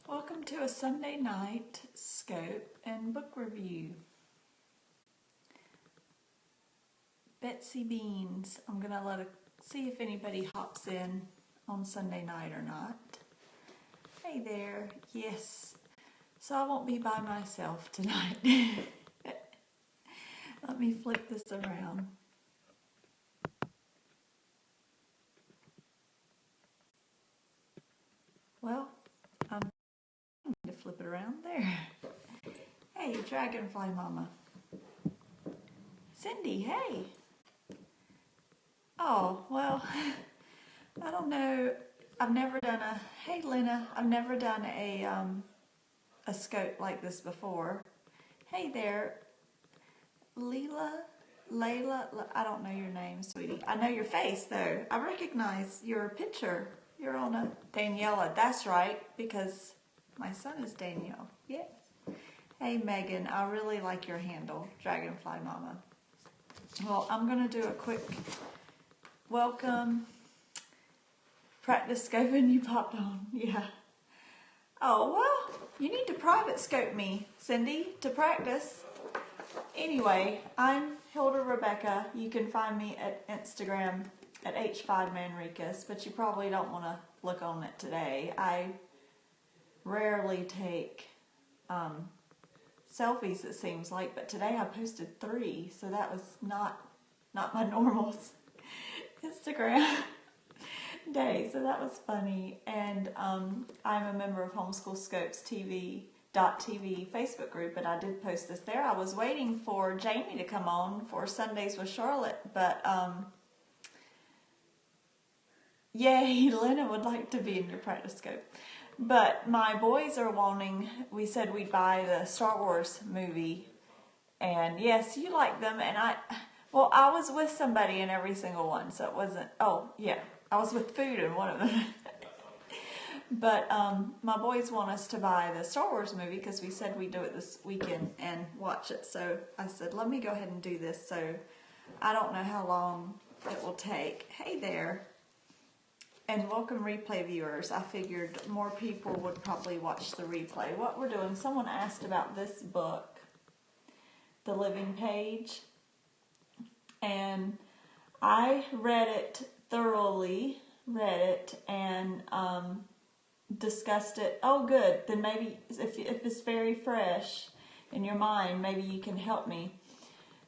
Welcome to a Sunday night scope and book review. Betsy Beans. I'm going to see if anybody hops in on Sunday night or not. Hey there. Yes. So I won't be by myself tonight. Let me flip this around. Well, I'm going to flip it around there. Hey, Dragonfly Mama. Cindy, hey. Oh, well, I don't know. I've never done hey Lena, I've never done a scope like this before. Hey there, Layla, I don't know your name, sweetie. I know your face though. I recognize your picture. You're on a Daniela, that's right, because my son is Danielle, yes. Hey Megan, I really like your handle, Dragonfly Mama. Well, I'm gonna do a quick welcome. Practice scoping, you popped on, yeah. Oh, well, you need to private scope me, Cindy, to practice. Anyway, I'm Hilda Rebecca. You can find me at Instagram at H5Manricus, but you probably don't want to look on it today. I rarely take selfies, it seems like, but today I posted 3, so that was not my normal Instagram day, so that was funny. And I'm a member of Homeschool Scopes TV Facebook group, and I did post this there. I was waiting for Jamie to come on for Sundays with Charlotte, but yay, Lena would like to be in your practice scope. But my boys are wanting, we said we'd buy the Star Wars movie, and yes, you like them, and I was with somebody in every single one, so it wasn't, oh yeah, I was with food in one of them. But my boys want us to buy the Star Wars movie because we said we'd do it this weekend and watch it. So I said, let me go ahead and do this. So I don't know how long it will take. Hey there. And welcome replay viewers. I figured more people would probably watch the replay. What we're doing, someone asked about this book, The Living Page. And I read it thoroughly, and discussed it. Oh good, then maybe if it's very fresh in your mind, maybe you can help me,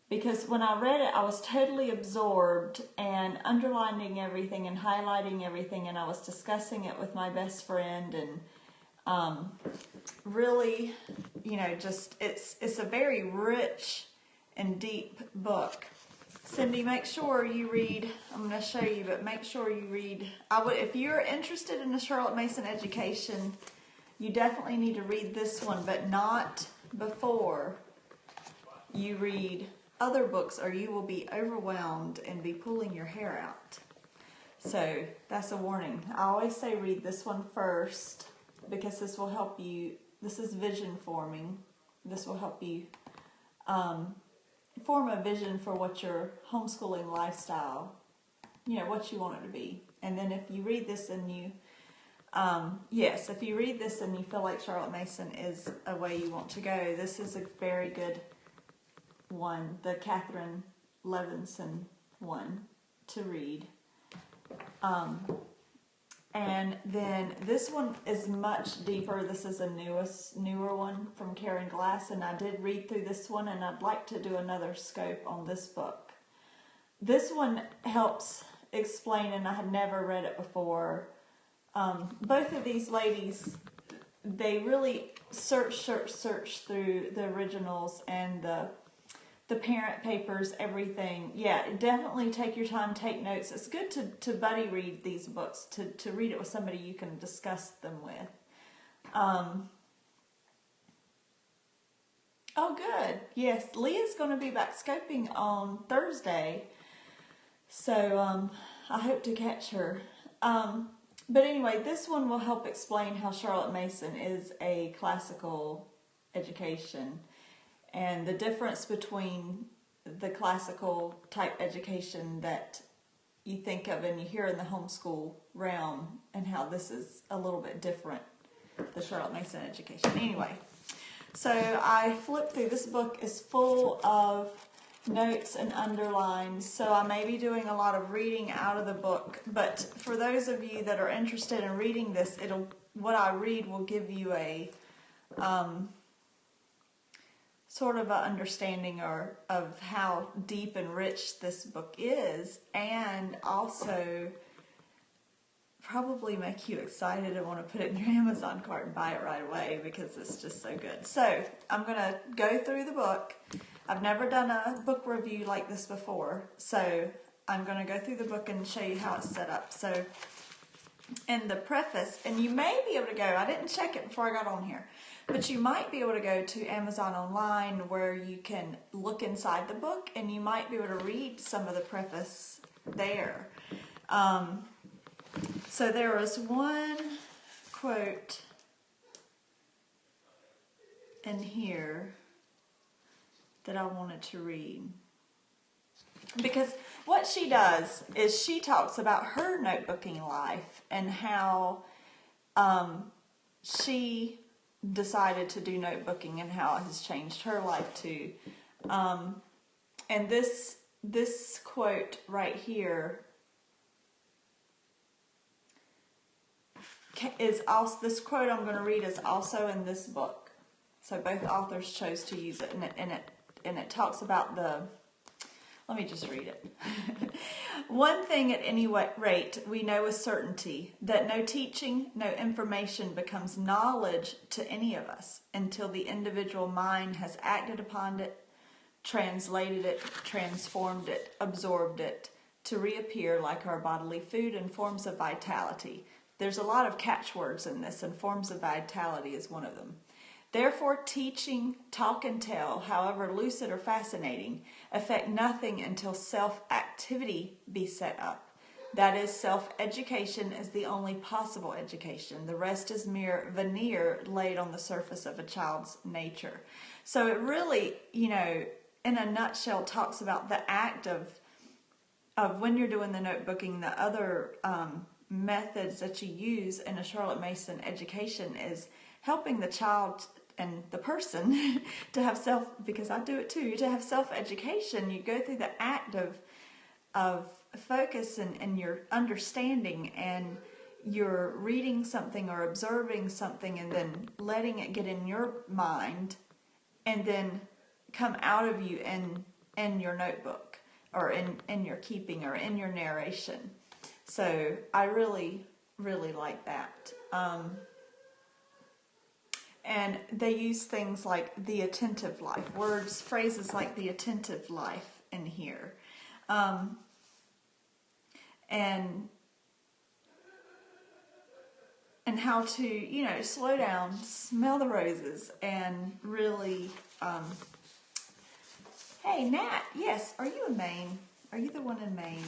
because when I read it I was totally absorbed and underlining everything and highlighting everything, and I was discussing it with my best friend, and really, you know, just it's a very rich and deep book. Cindy, make sure you read, I'm going to show you, but make sure you read. If you're interested in the Charlotte Mason education, you definitely need to read this one, but not before you read other books, or you will be overwhelmed and be pulling your hair out. So that's a warning. I always say read this one first, because this will help you. This is vision forming. This will help you form a vision for what your homeschooling lifestyle, you know, what you want it to be. And then if you read this and you, if you read this and you feel like Charlotte Mason is a way you want to go, this is a very good one, the Catherine Levinson one, to read. And then this one is much deeper. This is a newer one from Karen Glass, and I did read through this one, and I'd like to do another scope on this book. This one helps explain, and I had never read it before. Both of these ladies, they really search through the originals and the parent papers, everything. Yeah, definitely take your time, take notes. It's good to buddy read these books, to read it with somebody you can discuss them with. Oh, good. Yes, Leah's going to be back scoping on Thursday, so I hope to catch her. But anyway, this one will help explain how Charlotte Mason is a classical education, and the difference between the classical type education that you think of and you hear in the homeschool realm, and how this is a little bit different. the Charlotte Mason education. Anyway, so I flipped through. This book is full of notes and underlines, so I may be doing a lot of reading out of the book, but for those of you that are interested in reading this, what I read will give you a sort of an understanding of how deep and rich this book is, and also probably make you excited and want to put it in your Amazon cart and buy it right away because it's just so good. So I'm going to go through the book. I've never done a book review like this before, so I'm going to go through the book and show you how it's set up. So in the preface, and you may be able to go, I didn't check it before I got on here, but you might be able to go to Amazon online where you can look inside the book and you might be able to read some of the preface there. So there was one quote in here that I wanted to read. Because what she does is she talks about her notebooking life and how she decided to do notebooking and how it has changed her life too. And this quote right here is also, this quote I'm going to read is also in this book. So both authors chose to use it, and it talks about let me just read it. One thing at any rate we know with certainty, that no teaching, no information becomes knowledge to any of us until the individual mind has acted upon it, translated it, transformed it, absorbed it, to reappear like our bodily food in forms of vitality. There's a lot of catchwords in this, and forms of vitality is one of them. Therefore, teaching, talk and tell, however lucid or fascinating, affect nothing until self-activity be set up. That is, self-education is the only possible education. The rest is mere veneer laid on the surface of a child's nature. So it really, in a nutshell, talks about the act of when you're doing the notebooking, the other methods that you use in a Charlotte Mason education is helping the child and the person to have because I do it too, to have self-education. You go through the act of focus and your understanding, and you're reading something or observing something and then letting it get in your mind and then come out of you in your notebook or in your keeping or in your narration. So I really, really like that. And they use things like the attentive life, phrases like the attentive life in here. And how to, slow down, smell the roses, and really, hey, Nat, yes, are you in Maine? Are you the one in Maine?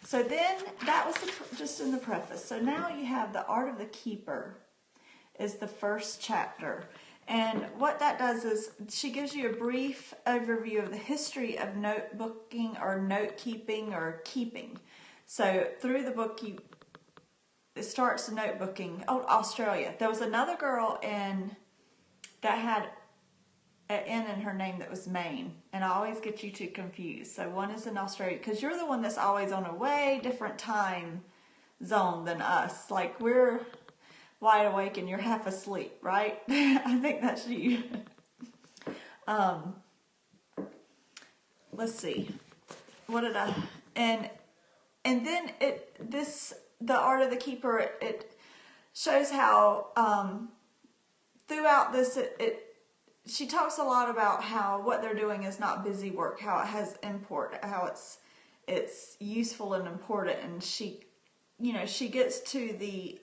So then, that was just in the preface. So now you have The Art of the Keeper is the first chapter. And what that does is she gives you a brief overview of the history of notebooking or note keeping or keeping. So through the book, it starts notebooking. Oh, Australia. There was another girl that had an N in her name that was Maine, and I always get you two confused. So one is in Australia, because you're the one that's always on a way different time zone than us. Like, we're wide awake and you're half asleep, right? I think that's you. Let's see. What did I... And then The Art of the Keeper, it shows how throughout this, she talks a lot about how what they're doing is not busy work, how it has import, how it's useful and important, and she gets to the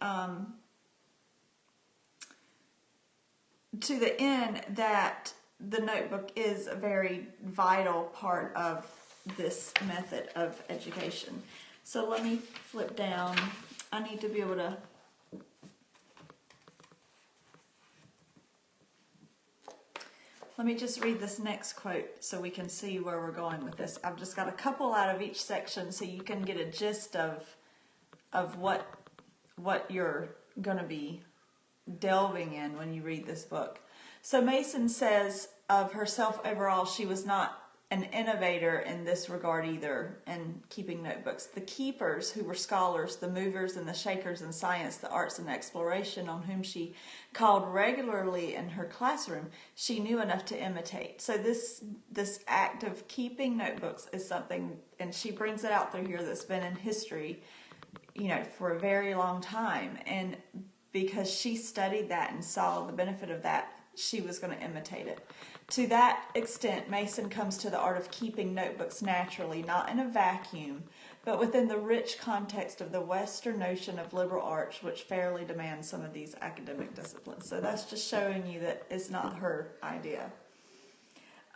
end that the notebook is a very vital part of this method of education. So let me flip down. I need to be able to... Let me just read this next quote so we can see where we're going with this. I've just got a couple out of each section so you can get a gist of what you're going to be delving in when you read this book. So Mason says of herself overall, she was not an innovator in this regard either in keeping notebooks. The keepers, who were scholars, the movers and the shakers in science, the arts and exploration, on whom she called regularly in her classroom, she knew enough to imitate. So this act of keeping notebooks is something, and she brings it out through here, that's been in history, for a very long time. And because she studied that and saw the benefit of that, she was going to imitate it. To that extent, Mason comes to the art of keeping notebooks naturally, not in a vacuum, but within the rich context of the Western notion of liberal arts, which fairly demands some of these academic disciplines. So that's just showing you that it's not her idea.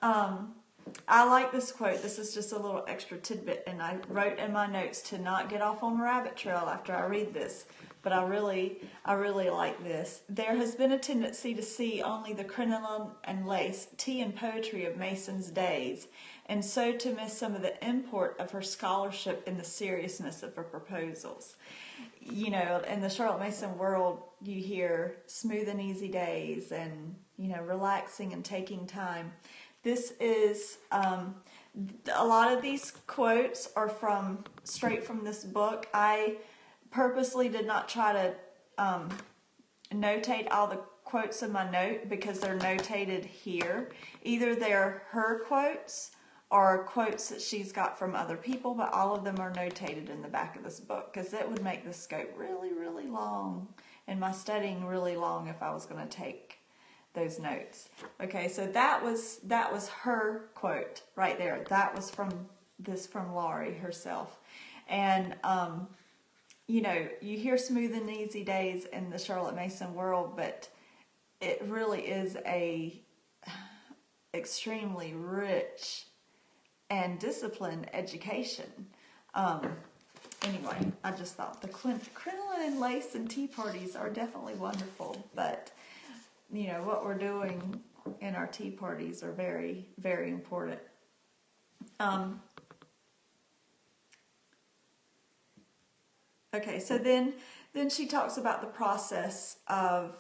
I like this quote. This is just a little extra tidbit, and I wrote in my notes to not get off on a rabbit trail after I read this. But I really like this. There has been a tendency to see only the crinoline and lace, tea and poetry of Mason's days, and so to miss some of the import of her scholarship in the seriousness of her proposals. In the Charlotte Mason world, you hear smooth and easy days and, relaxing and taking time. This is, a lot of these quotes are straight from this book. I purposely did not try to notate all the quotes in my note because they're notated here. Either they're her quotes or quotes that she's got from other people, but all of them are notated in the back of this book because it would make the scope really, really long and my studying really long if I was going to take those notes. Okay, so that was her quote right there. That was from Laurie herself. And you hear smooth and easy days in the Charlotte Mason world, but it really is a extremely rich and disciplined education. Anyway, I just thought the crinoline and lace and tea parties are definitely wonderful, but what we're doing in our tea parties are very, very important. Okay, so then she talks about the process of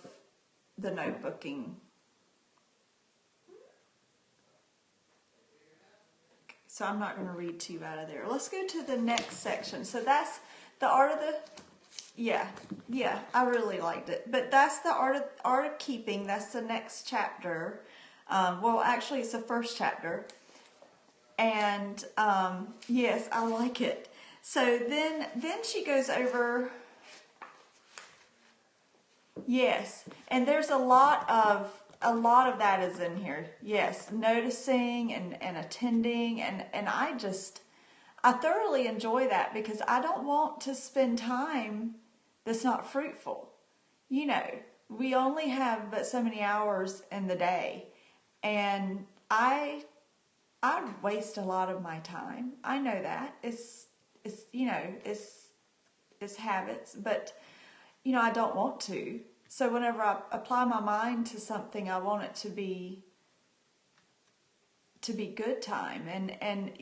the notebooking. Okay, so I'm not going to read to you out of there. Let's go to the next section. So that's the art of the... Yeah, I really liked it. But that's the art of keeping. That's the next chapter. Well, actually, it's the first chapter. And yes, I like it. So then she goes over, yes, and there's a lot of that is in here. Yes, noticing and attending, and I thoroughly enjoy that because I don't want to spend time that's not fruitful. We only have but so many hours in the day, and I waste a lot of my time. I know that. It's habits, but I don't want to. So whenever I apply my mind to something, I want it to be good time. And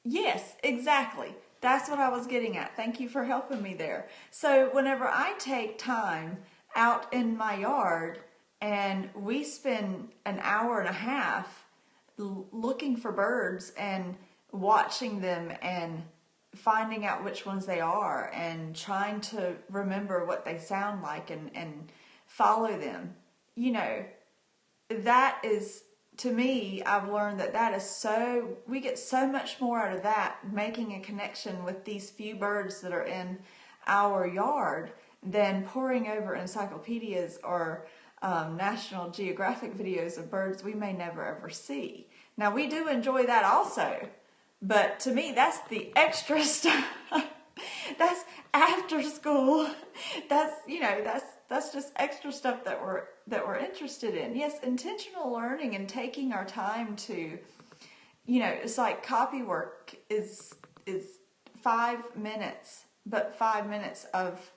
yes, exactly. That's what I was getting at. Thank you for helping me there. So whenever I take time out in my yard and we spend an hour and a half looking for birds and watching them and finding out which ones they are and trying to remember what they sound like and follow them, that is, to me, I've learned that is we get so much more out of that, making a connection with these few birds that are in our yard, than poring over encyclopedias or National Geographic videos of birds we may never ever see. Now, we do enjoy that also, but to me, that's the extra stuff. That's after school. That's just extra stuff that we're interested in. Yes, intentional learning and taking our time to, it's like copy work is 5 minutes, but 5 minutes of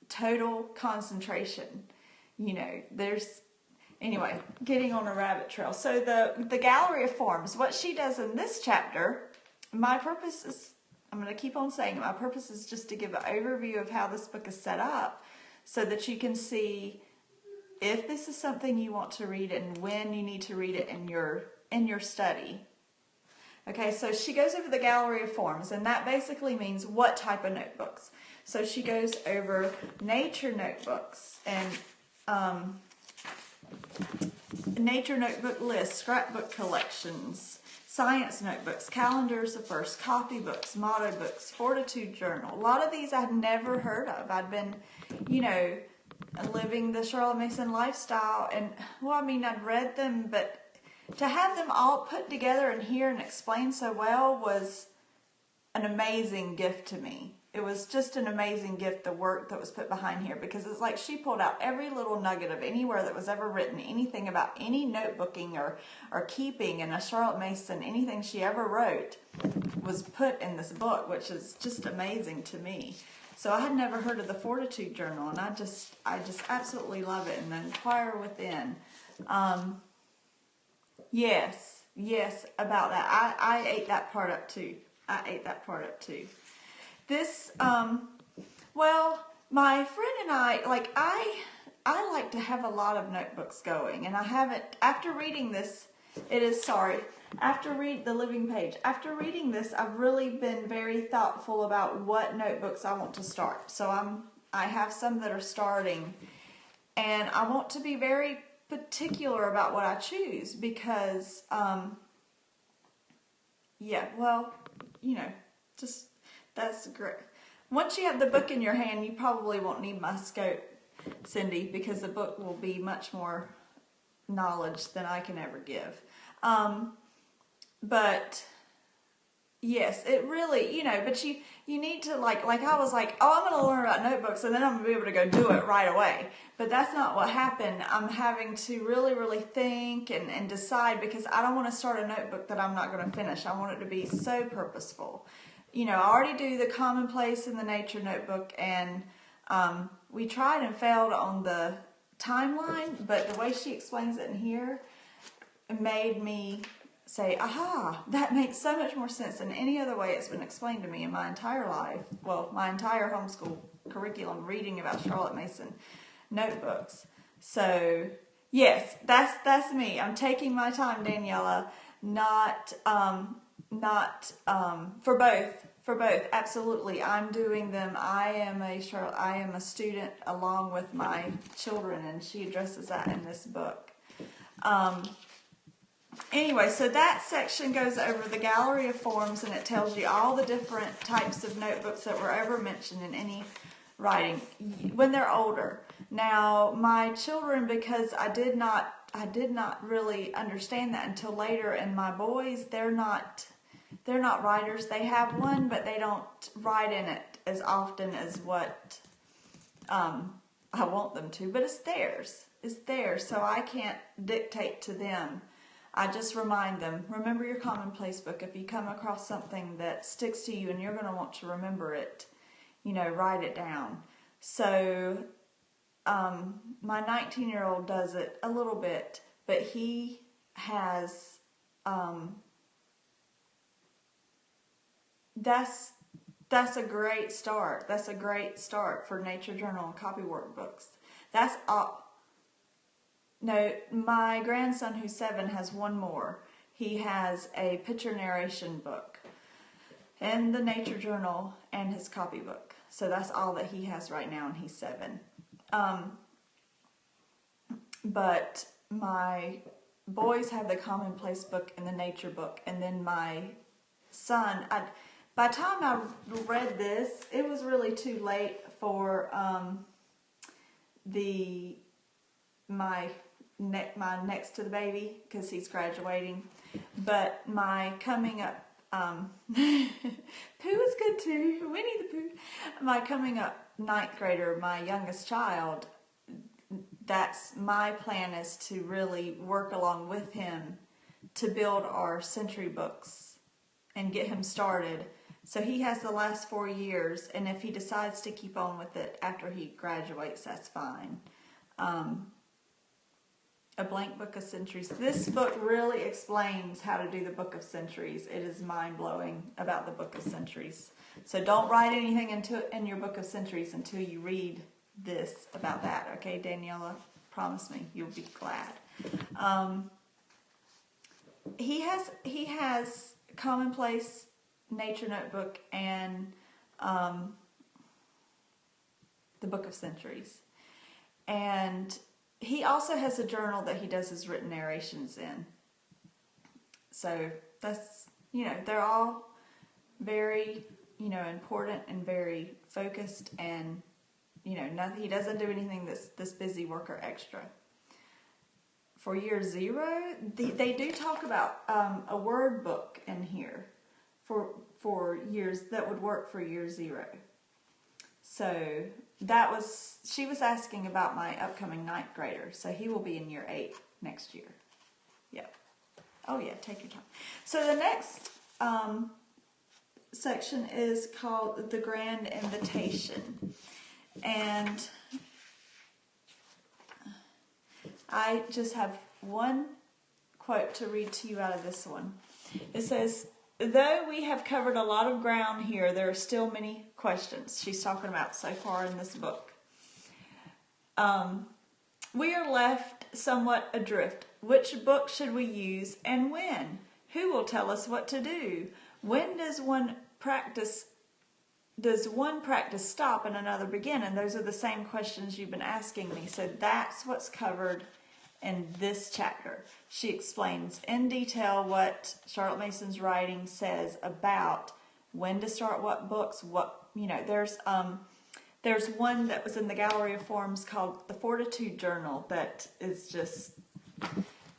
total concentration. Anyway, getting on a rabbit trail. So the gallery of forms, what she does in this chapter, my purpose is, I'm going to keep on saying it, my purpose is just to give an overview of how this book is set up so that you can see if this is something you want to read and when you need to read it in your study. Okay, so she goes over the gallery of forms, and that basically means what type of notebooks. So she goes over nature notebooks and nature notebook lists, scrapbook collections, science notebooks, calendars of first, copybooks, motto books, fortitude journal. A lot of these I'd never heard of. I'd been, living the Charlotte Mason lifestyle, and I'd read them, but to have them all put together and here and explained so well was an amazing gift to me. It was just an amazing gift, the work that was put behind here, because it's like she pulled out every little nugget of anywhere that was ever written, anything about any notebooking or keeping in a Charlotte Mason, anything she ever wrote was put in this book, which is just amazing to me. So I had never heard of the Fortitude Journal, and I just absolutely love it. And the Inquire Within. Yes, about that. I ate that part up too. This, my friend and I like to have a lot of notebooks going, and I haven't, after reading this, after the living page, after reading this, I've really been very thoughtful about what notebooks I want to start. So I have some that are starting, and I want to be very particular about what I choose because, that's great. Once you have the book in your hand, you probably won't need my scope, Cindy, because the book will be much more knowledge than I can ever give. But yes, it really, but you need to like I was like, I'm going to learn about notebooks and then I'm going to be able to go do it right away. But that's not what happened. I'm having to really, really think and decide, because I don't want to start a notebook that I'm not going to finish. I want it to be so purposeful. I already do the commonplace in the nature notebook, and we tried and failed on the timeline, but the way she explains it in here made me say, aha, that makes so much more sense than any other way it's been explained to me in my entire life. Well, my entire homeschool curriculum, reading about Charlotte Mason notebooks. So, yes, that's me. I'm taking my time, Daniela, not for both, absolutely. I'm doing them. I am a student along with my children, and she addresses that in this book. Anyway, so that section goes over the gallery of forms, and it tells you all the different types of notebooks that were ever mentioned in any writing when they're older. Now, my children, because I did not really understand that until later, and my boys, they're not writers. They have one, but they don't write in it as often as what I want them to. But it's theirs. So I can't dictate to them. I just remind them, remember your commonplace book. If you come across something that sticks to you and you're going to want to remember it, write it down. So my 19-year-old does it a little bit, but he has... That's a great start. That's a great start for nature journal and copy workbooks. That's all. No, my grandson, who's 7, has one more. He has a picture narration book and the nature journal and his copybook. So that's all that he has right now, and he's 7. But my boys have the commonplace book and the nature book, and then my son, by the time I read this, it was really too late for my next to the baby, because he's graduating. But my coming up, Pooh is good too, Winnie the Pooh. My coming up 9th grader, my youngest child, that's my plan, is to really work along with him to build our century books and get him started. So he has the last 4 years, and if he decides to keep on with it after he graduates, that's fine. A Blank Book of Centuries. This book really explains how to do the Book of Centuries. It is mind-blowing about the Book of Centuries. So don't write anything in your Book of Centuries until you read this, about that. Okay, Daniela, promise me you'll be glad. He has Commonplace Nature Notebook and the Book of Centuries. And he also has a journal that he does his written narrations in. So that's, they're all very, important and very focused, and, he doesn't do anything that's this busy work or extra. For year 0, they do talk about a word book in here for years that would work for year 0. So she was asking about my upcoming 9th grader. So he will be in year 8 next year. Yeah. Oh yeah, take your time. So the next section is called The Grand Invitation. And I just have one quote to read to you out of this one. It says, "Though we have covered a lot of ground here, there are still many questions." She's talking about so far in this book. "We are left somewhat adrift. Which book should we use and when? Who will tell us what to do? When does one practice stop and another begin?" And those are the same questions you've been asking me. So that's what's covered in this chapter. She explains in detail what Charlotte Mason's writing says about when to start what books, there's one that was in the Gallery of Forms called the Fortitude Journal that is just,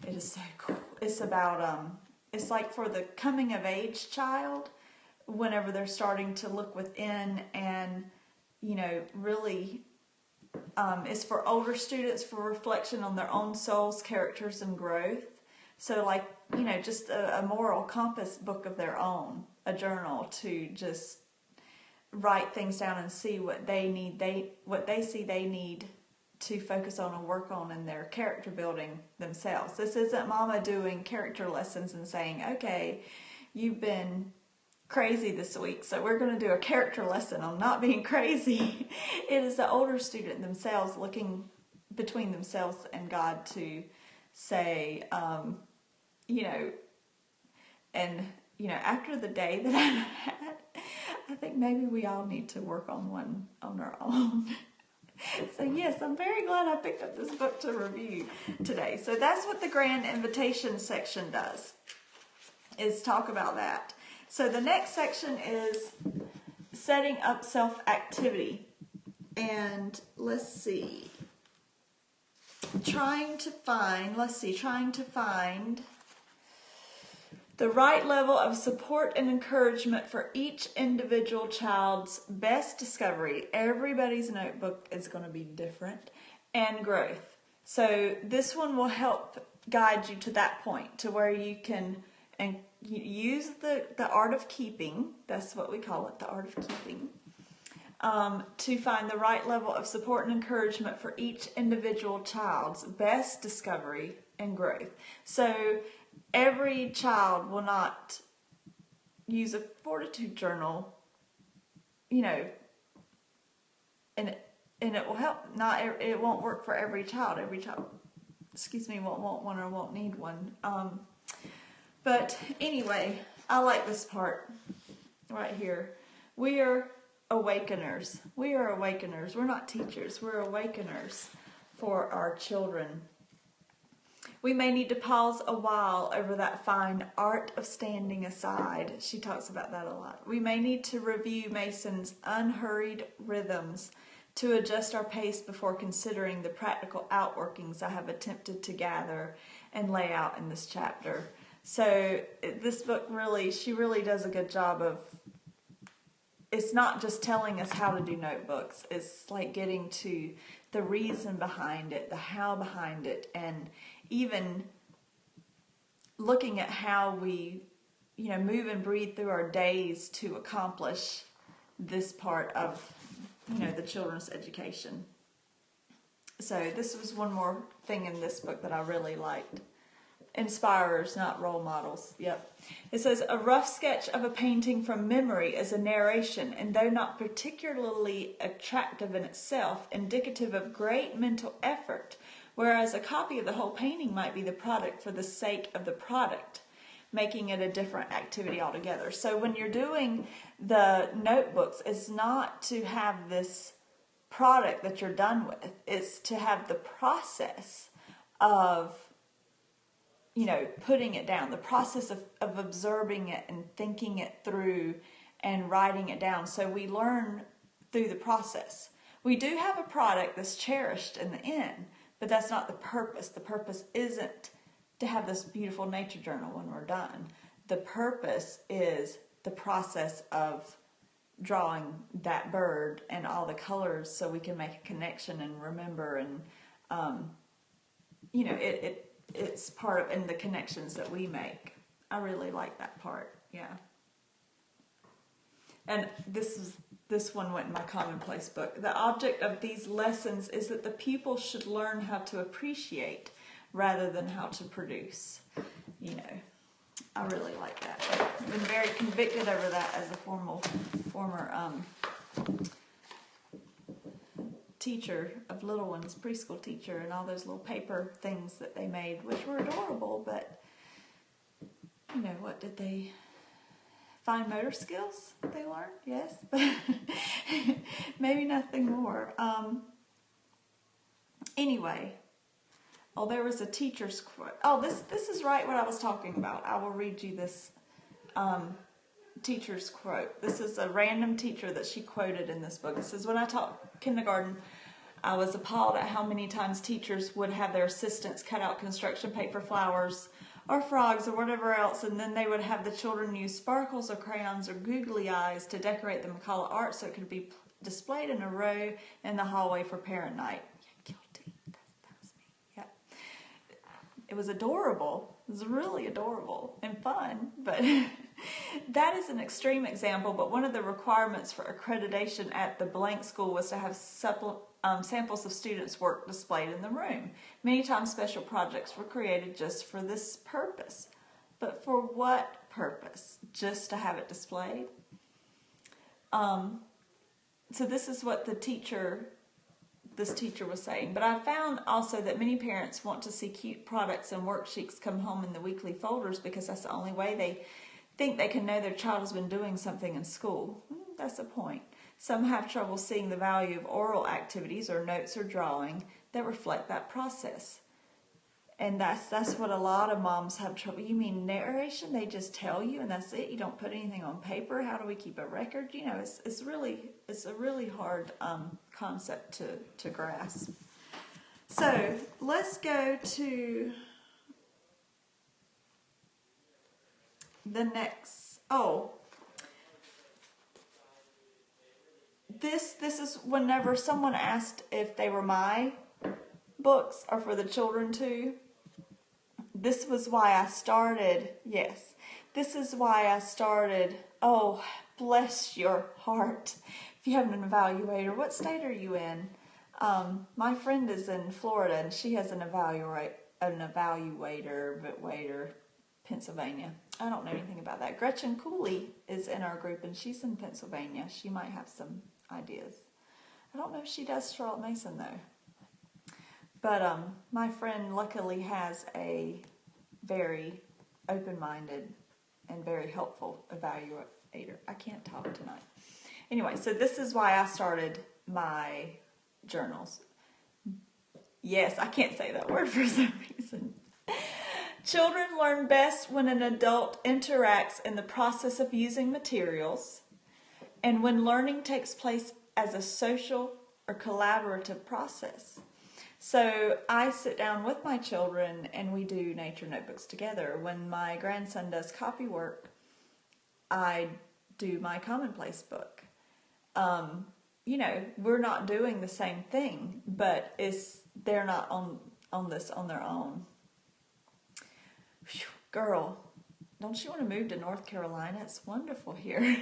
it is so cool. It's about, it's like for the coming of age child, whenever they're starting to look within and, really, it's for older students for reflection on their own souls, characters, and growth. So like, just a moral compass book of their own, a journal to just write things down and see what they need, what they see they need to focus on and work on in their character building themselves. This isn't Mama doing character lessons and saying, okay, you've been crazy this week, so we're going to do a character lesson on not being crazy. It is the older student themselves looking between themselves and God to say, after the day that I've had, I think maybe we all need to work on one on our own. So yes, I'm very glad I picked up this book to review today. So that's what the Grand Invitation section does, is talk about that. So the next section is setting up self-activity. And let's see, trying to find the right level of support and encouragement for each individual child's best discovery. Everybody's notebook is going to be different, and growth. So this one will help guide you to that point, to where you can use the art of keeping, that's what we call it, the art of keeping, to find the right level of support and encouragement for each individual child's best discovery and growth. So every child will not use a fortitude journal, and it will help. It won't work for every child. Every child, won't want one or won't need one. But anyway, I like this part right here. We are awakeners. We are awakeners. We're not teachers. We're awakeners for our children. We may need to pause a while over that fine art of standing aside. She talks about that a lot. We may need to review Mason's unhurried rhythms to adjust our pace before considering the practical outworkings I have attempted to gather and lay out in this chapter. So this book she really does a good job of, it's not just telling us how to do notebooks. It's like getting to the reason behind it, the how behind it, and even looking at how we, move and breathe through our days to accomplish this part of, the children's education. So this was one more thing in this book that I really liked. Inspirers, not role models. Yep. It says, a rough sketch of a painting from memory is a narration, and though not particularly attractive in itself, indicative of great mental effort, whereas a copy of the whole painting might be the product for the sake of the product, making it a different activity altogether. So when you're doing the notebooks, it's not to have this product that you're done with. It's to have the process of, you know, putting it down, the process of observing it and thinking it through and writing it down. So we learn through the process. We do have a product that's cherished in the end, but that's not the purpose. The purpose isn't to have this beautiful nature journal when we're done. The purpose is the process of drawing that bird and all the colors so we can make a connection and remember, and you know, it's part of in the connections that we make. I really like that part. Yeah. And this one went in my commonplace book. The object of these lessons is that the pupil should learn how to appreciate rather than how to produce. You know, I really like that. I've been very convicted over that as a former teacher of little ones, preschool teacher, and all those little paper things that they made, which were adorable, but, you know, what did they... Fine motor skills they learned, yes, but maybe nothing more. Anyway, oh, there was a teacher's quote. Oh, this is right what I was talking about. I will read you this teacher's quote. This is a random teacher that she quoted in this book. It says, when I taught kindergarten, I was appalled at how many times teachers would have their assistants cut out construction paper flowers or frogs or whatever else, and then they would have the children use sparkles or crayons or googly eyes to decorate the Macala art so it could be displayed in a row in the hallway for parent night. Yeah, guilty. That was me. Yeah. It was adorable. It was really adorable and fun, but that is an extreme example, but one of the requirements for accreditation at the blank school was to have samples of students' work displayed in the room. Many times special projects were created just for this purpose. But for what purpose? Just to have it displayed? So this is what this teacher was saying. But I found also that many parents want to see cute products and worksheets come home in the weekly folders because that's the only way they think they can know their child has been doing something in school. That's the point. Some have trouble seeing the value of oral activities or notes or drawing that reflect that process. And that's what a lot of moms have trouble. You mean narration? They just tell you and that's it? You don't put anything on paper? How do we keep a record? You know, it's a really hard concept to grasp. So let's go to the next. This is whenever someone asked if they were my books or for the children too. This was why I started. Yes, this is why I started. Oh, bless your heart. If you have an evaluator, what state are you in? My friend is in Florida and she has an evaluator, Pennsylvania. I don't know anything about that. Gretchen Cooley is in our group and she's in Pennsylvania. She might have some ideas. I don't know if she does Charlotte Mason though. But my friend luckily has a very open-minded and very helpful evaluator. I can't talk tonight. Anyway, so this is why I started my journals. Yes, I can't say that word for some reason. Children learn best when an adult interacts in the process of using materials and when learning takes place as a social or collaborative process. So I sit down with my children and we do nature notebooks together. When my grandson does copy work, I do my commonplace book. You know, we're not doing the same thing, but they're not on this on their own. Whew, girl, don't you want to move to North Carolina? It's wonderful here.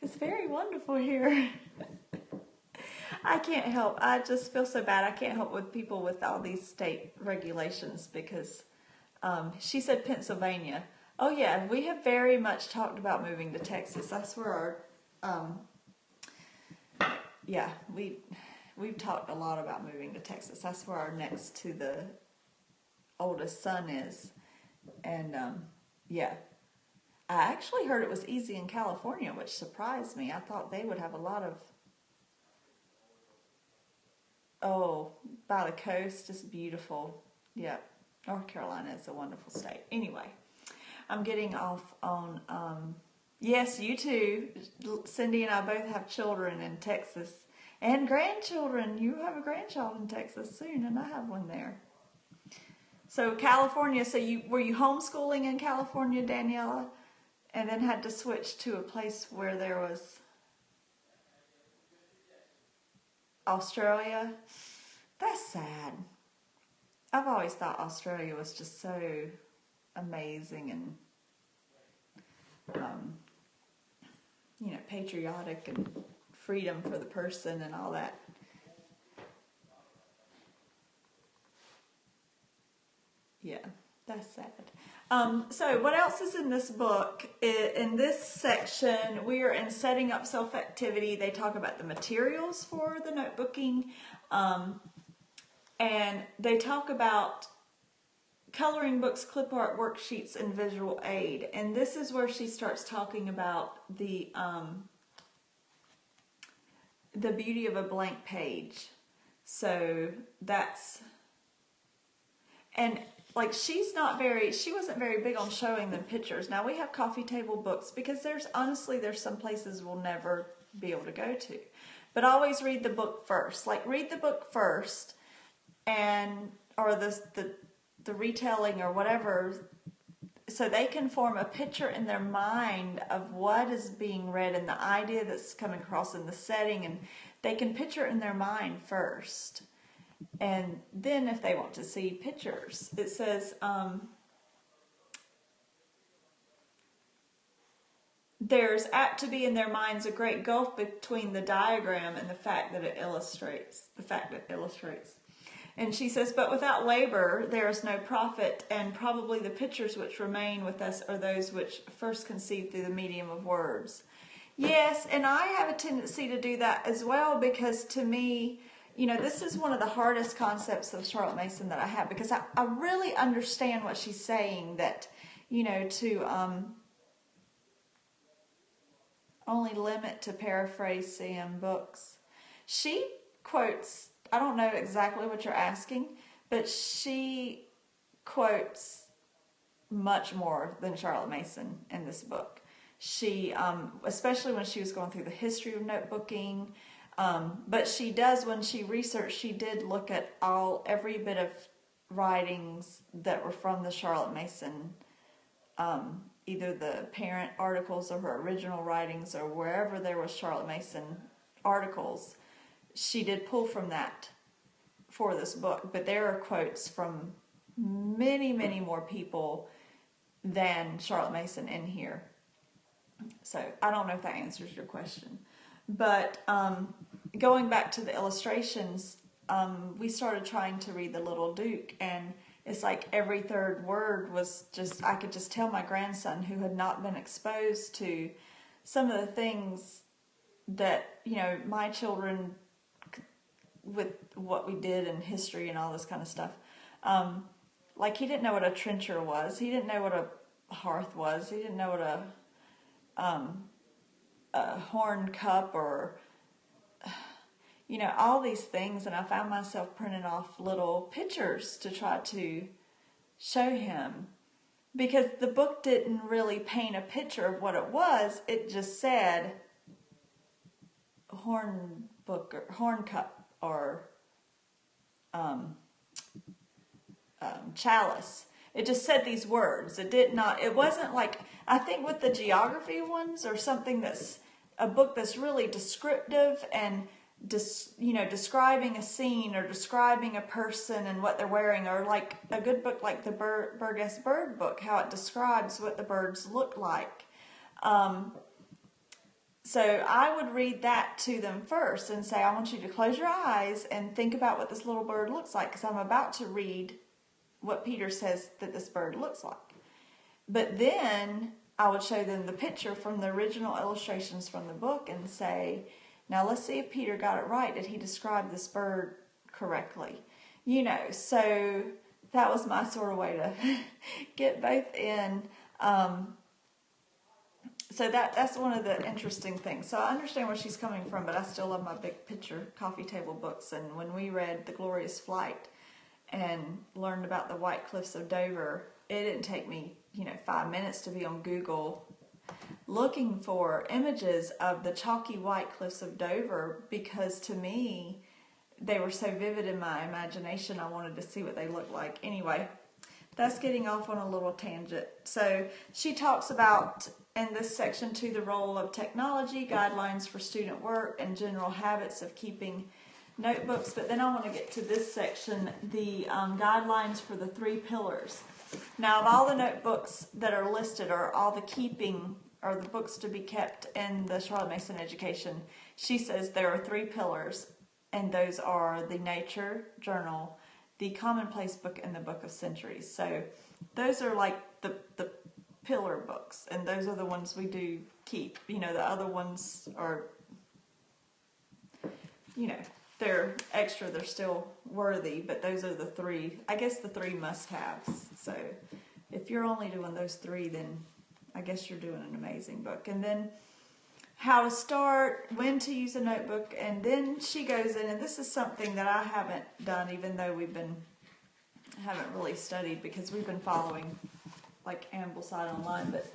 It's very wonderful here. I can't help. I just feel so bad. I can't help with people with all these state regulations because She said Pennsylvania. Oh yeah, we have very much talked about moving to Texas. That's where our, yeah, we've talked a lot about moving to Texas. That's where our next to the oldest son is. And yeah, I actually heard it was easy in California, which surprised me. I thought they would have a lot of, oh, by the coast, it's beautiful. Yeah, North Carolina is a wonderful state. Anyway, I'm getting off on, yes, you too. Cindy and I both have children in Texas and grandchildren. You have a grandchild in Texas soon, and I have one there. So California, so were you homeschooling in California, Daniela, and then had to switch to a place where there was Australia? That's sad. I've always thought Australia was just so amazing and, patriotic and freedom for the person and all that. Yeah, that's sad. So what else is in this book? In this section, we are in setting up self-activity. They talk about the materials for the notebooking, and they talk about coloring books, clip art, worksheets, and visual aid. And this is where she starts talking about the beauty of a blank page. So that's, and like she wasn't very big on showing them pictures. Now we have coffee table books because there's some places we'll never be able to go to. But always read the book first. Like read the book first or the retelling or whatever, so they can form a picture in their mind of what is being read and the idea that's coming across in the setting, and they can picture in their mind first. And then if they want to see pictures, it says, there's apt to be in their minds a great gulf between the diagram and the fact that it illustrates. And she says, but without labor, there is no profit, and probably the pictures which remain with us are those which first conceived through the medium of words. Yes, and I have a tendency to do that as well, because to me, this is one of the hardest concepts of Charlotte Mason that I have, because I really understand what she's saying, that, to only limit to paraphrase CM books. She quotes, I don't know exactly what you're asking, but she quotes much more than Charlotte Mason in this book. She, especially when she was going through the history of notebooking, but she does, when she researched, she did look at every bit of writings that were from the Charlotte Mason, either the parent articles or her original writings, or wherever there was Charlotte Mason articles. She did pull from that for this book, but there are quotes from many, many more people than Charlotte Mason in here. So I don't know if that answers your question. But going back to the illustrations, we started trying to read The Little Duke, and it's like every third word was just, I could just tell my grandson, who had not been exposed to some of the things that, my children, with what we did in history and all this kind of stuff, like he didn't know what a trencher was, he didn't know what a hearth was, he didn't know what a horn cup, or all these things. And I found myself printing off little pictures to try to show him, because the book didn't really paint a picture of what it was. It just said horn book or horn cup or chalice. It just said these words. It wasn't like, I think with the geography ones, or something that's a book that's really descriptive and describing a scene or describing a person and what they're wearing, or like a good book like the Burgess Bird book, how it describes what the birds look like. So I would read that to them first and say, I want you to close your eyes and think about what this little bird looks like, because I'm about to read what Peter says that this bird looks like. But then I would show them the picture from the original illustrations from the book and say, now let's see if Peter got it right. Did he describe this bird correctly? You know, so that was my sort of way to get both in. So that's one of the interesting things. So I understand where she's coming from, but I still love my big picture coffee table books. And when we read The Glorious Flight and learned about the White Cliffs of Dover, it didn't take me, 5 minutes to be on Google looking for images of the chalky white cliffs of Dover, because to me, they were so vivid in my imagination, I wanted to see what they looked like. Anyway, that's getting off on a little tangent. So she talks about, in this section too, the role of technology, guidelines for student work, and general habits of keeping notebooks. But then I want to get to this section, the guidelines for the 3 pillars. Now, of all the notebooks that are listed, or all the keeping, or the books to be kept in the Charlotte Mason education, she says there are 3 pillars, and those are the nature journal, the commonplace book, and the book of centuries. So those are like the pillar books, and those are the ones we do keep. The other ones are, they're extra, they're still worthy, but those are the 3, I guess the 3 must-haves. So if you're only doing those 3, then I guess you're doing an amazing book. And then how to start, when to use a notebook, and then she goes in, and this is something that I haven't done, even though haven't really studied, because we've been following like Ambleside online, but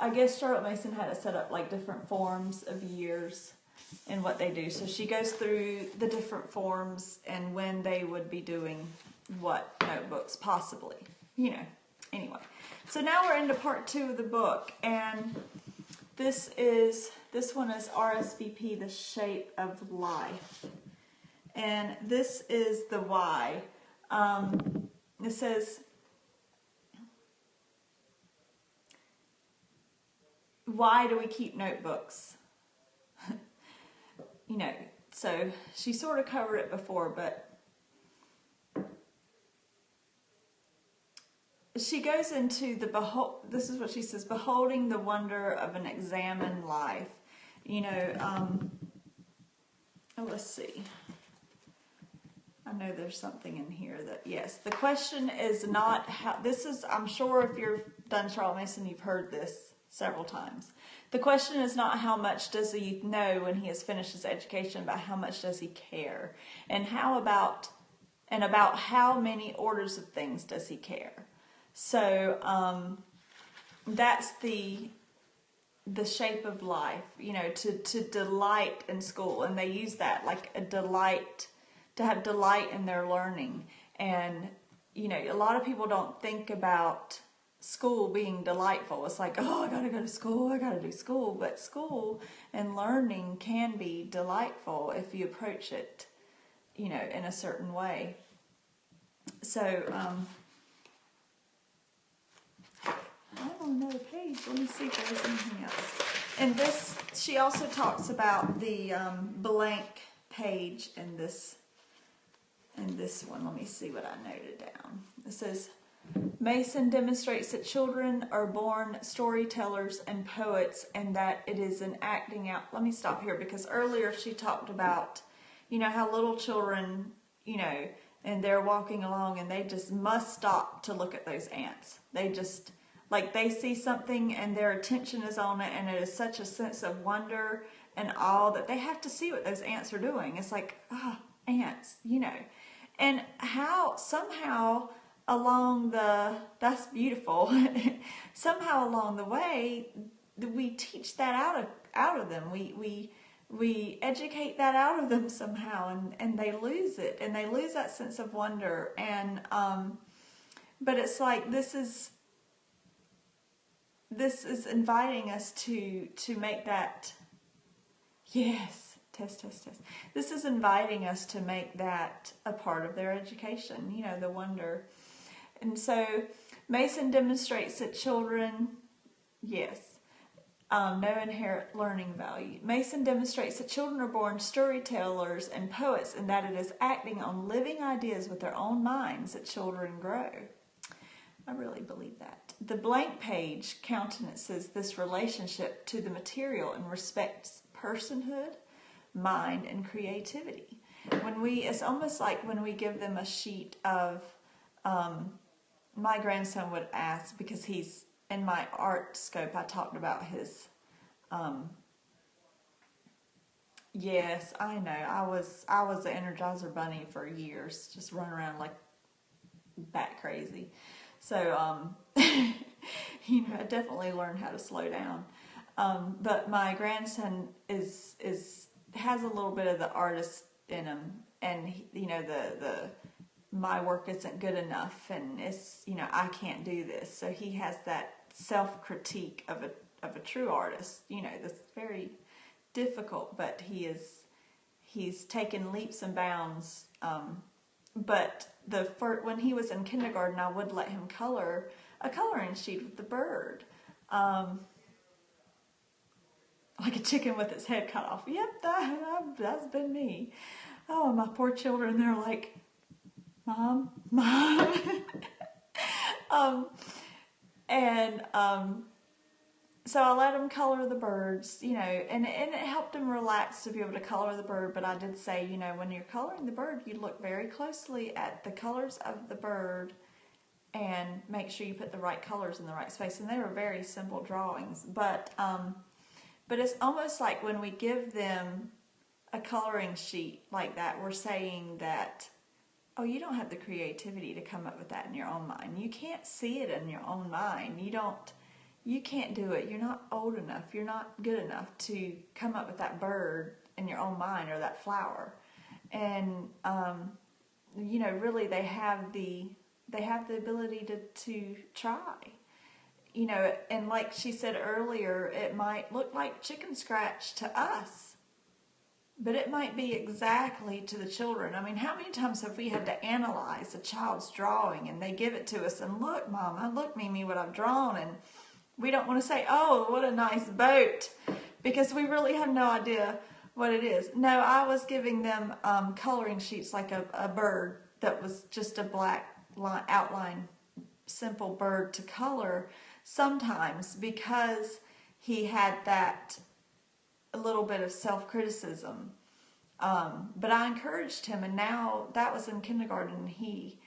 I guess Charlotte Mason had it set up like different forms of years and what they do. So she goes through the different forms and when they would be doing what notebooks possibly, anyway. So now we're into part 2 of the book, and this one is RSVP, the shape of life. And this is the why. It says, why do we keep notebooks? So she sort of covered it before, but she goes into this is what she says, beholding the wonder of an examined life. Let's see. I know there's something in here that, yes, the question is not how, I'm sure if you've done Charlotte Mason, you've heard this several times. The question is not how much does he know when he has finished his education, but how much does he care? And about how many orders of things does he care? So that's the shape of life, to delight in school. And they use that like a delight, to have delight in their learning. And, a lot of people don't think about school being delightful. It's like, oh, I gotta go to school, I gotta do school. But school and learning can be delightful if you approach it, in a certain way. So, I'm on another page. Let me see if there's anything else. And this, she also talks about the blank page in this one. Let me see what I noted down. It says, Mason demonstrates that children are born storytellers and poets, and that it is an acting out. Let me stop here, because earlier she talked about, how little children, and they're walking along and they just must stop to look at those ants. They just, like, they see something and their attention is on it, and it is such a sense of wonder and awe that they have to see what those ants are doing. It's like, ants, And how somehow that's beautiful. Somehow along the way, we teach that out of them. We educate that out of them somehow, and they lose it, and they lose that sense of wonder. And but it's like this is inviting us to make that, yes. Test. This is inviting us to make that a part of their education, the wonder. And so Mason demonstrates that children, no inherent learning value. Mason demonstrates that children are born storytellers and poets, and that it is acting on living ideas with their own minds that children grow. I really believe that. The blank page countenances this relationship to the material and respects personhood, mind, and creativity. It's almost like when we give them a sheet of, my grandson would ask, because he's, in my art scope, I talked about his, yes, I know, I was the Energizer Bunny for years, just running around like bat crazy. So, I definitely learned how to slow down. But my grandson has a little bit of the artist in him, and the my work isn't good enough, and it's I can't do this. So he has that self-critique of a true artist. That's very difficult, but he's taken leaps and bounds. But when he was in kindergarten, I would let him color a coloring sheet with the bird. Like a chicken with its head cut off. Yep, that's been me. Oh, my poor children, they're like, Mom. So I let him color the birds, and it helped him relax to be able to color the bird. But I did say, when you're coloring the bird, you look very closely at the colors of the bird and make sure you put the right colors in the right space. And they were very simple drawings. But it's almost like when we give them a coloring sheet like that, we're saying that, oh, you don't have the creativity to come up with that in your own mind. You can't see it in your own mind. You can't do it. You're not old enough. You're not good enough to come up with that bird in your own mind or that flower. And, really they have the ability to try. And like she said earlier, it might look like chicken scratch to us, but it might be exactly to the children. I mean, how many times have we had to analyze a child's drawing and they give it to us and look, Mama, look, Mimi, what I've drawn, and we don't want to say, oh, what a nice boat, because we really have no idea what it is. No, I was giving them coloring sheets like a bird that was just a black outline, simple bird to color sometimes, because he had that a little bit of self-criticism. But I encouraged him, and now that was in kindergarten. He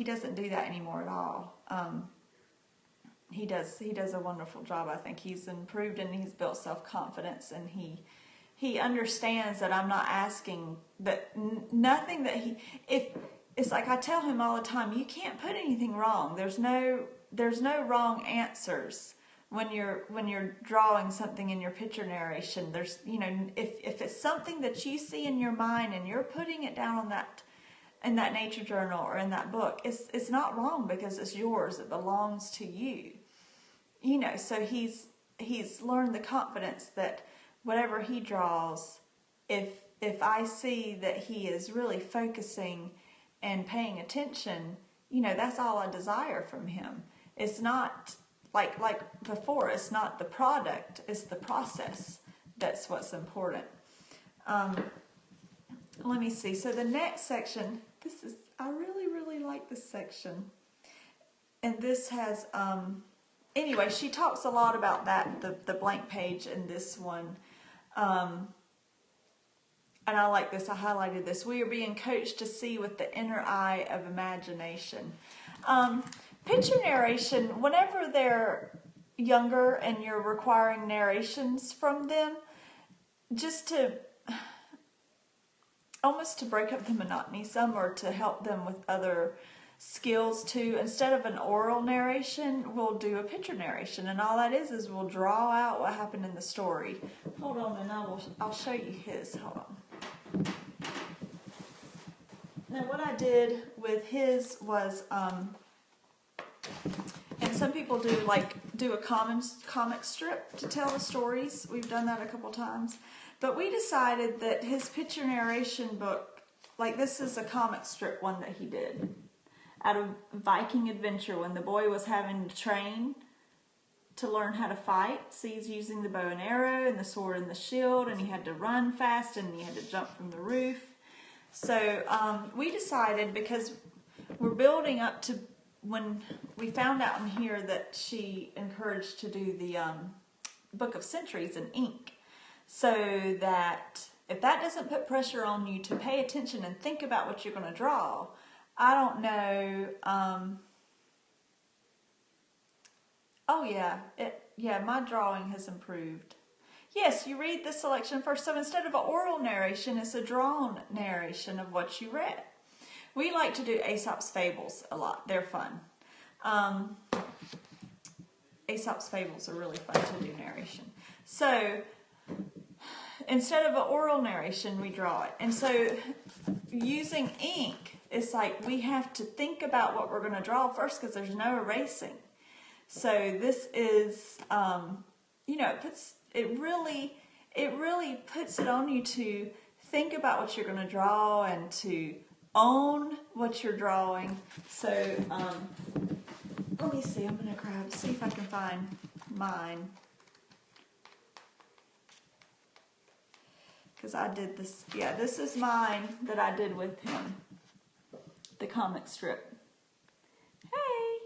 doesn't do that anymore at all. He does a wonderful job. I think he's improved and he's built self-confidence, and he understands that I'm not asking that nothing that it's like I tell him all the time, you can't put anything wrong. There's no wrong answers when you're drawing something in your picture narration. There's if it's something that you see in your mind and you're putting it down on that in that nature journal or in that book, it's not wrong because it's yours. It belongs to you. So he's learned the confidence that whatever he draws, if I see that he is really focusing and paying attention, that's all I desire from him. It's not like before, it's not the product, it's the process. That's what's important. Let me see. So the next section, I really, really like this section. And this has, anyway, she talks a lot about that, the blank page in this one. And I like this. I highlighted this. We are being coached to see with the inner eye of imagination. Picture narration, whenever they're younger and you're requiring narrations from them, just to almost to break up the monotony some, or to help them with other skills too, instead of an oral narration, we'll do a picture narration, and all that is we'll draw out what happened in the story. Hold on, and I'll show you his. Hold on. Now what I did with his was, and some people do a comic strip to tell the stories. We've done that a couple times. But we decided that his picture narration book, like this is a comic strip one that he did out of Viking Adventure, when the boy was having to train to learn how to fight. So he's using the bow and arrow and the sword and the shield, and he had to run fast and he had to jump from the roof. So we decided, because we're building up to when we found out in here that she encouraged to do the Book of Centuries in ink, so that if that doesn't put pressure on you to pay attention and think about what you're going to draw, I don't know. Oh yeah, my drawing has improved. Yes, you read the selection first. So instead of an oral narration, it's a drawn narration of what you read. We like to do Aesop's Fables a lot. They're fun. Aesop's Fables are really fun to do narration. So instead of an oral narration, we draw it. And so using ink, it's like we have to think about what we're going to draw first because there's no erasing. So this is, it really puts it on you to think about what you're going to draw and to own what you're drawing. So let me see. I'm going to see if I can find mine. Because I did this. Yeah, this is mine that I did with him. The comic strip. Hey!